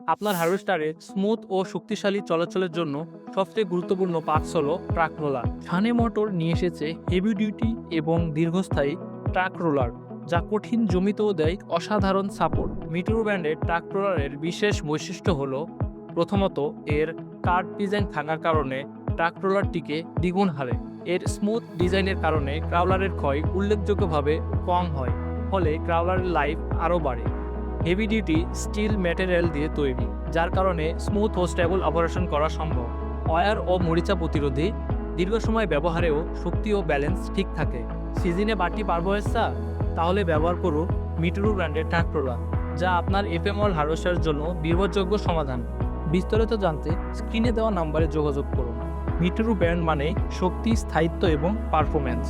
আপনার হারভেস্টারের স্মুথ ও শক্তিশালী চলাচলের জন্য সবচেয়ে গুরুত্বপূর্ণ পার্টস হলো ট্রাক রোলার। সানে মোটর নিয়ে এসেছে হেভি ডিউটি এবং দীর্ঘস্থায়ী ট্রাক রোলার, যা কঠিন জমিতেও দেয় অসাধারণ সাপোর্ট। মিটুরু ব্র্যান্ডের ট্রাক রোলারের বিশেষ বৈশিষ্ট্য হলো প্রথমত এর কার্ভ ডিজাইন থাকার কারণে ট্রাক রোলারটিকে দ্বিগুণ হারে। এর স্মুথ ডিজাইনের কারণে ক্রাউলারের ক্ষয় উল্লেখযোগ্যভাবে কম হয়, ফলে ক্রাউলারের লাইফ আরও বাড়ে। হেভি ডিউটি স্টিল ম্যাটেরিয়াল দিয়ে তৈরি, যার কারণে স্মুথ ও স্টেবল অপারেশন করা সম্ভব। ওয়্যার ও মরিচা প্রতিরোধী, দীর্ঘ সময় ব্যবহারেও শক্তি ও ব্যালেন্স ঠিক থাকে। সিজনে বাড়তি পারবো ইচ্ছা, তাহলে ব্যবহার করুন মিটুরু ব্র্যান্ডের ট্রাক রোলার, যা আপনার এফএমএল হারভেস্টারের জন্য নির্ভরযোগ্য সমাধান। বিস্তারিত জানতে স্ক্রিনে দেওয়া নম্বরে যোগাযোগ করুন। মিটুরু ব্র্যান্ড মানে শক্তি, স্থায়িত্ব এবং পারফরম্যান্স।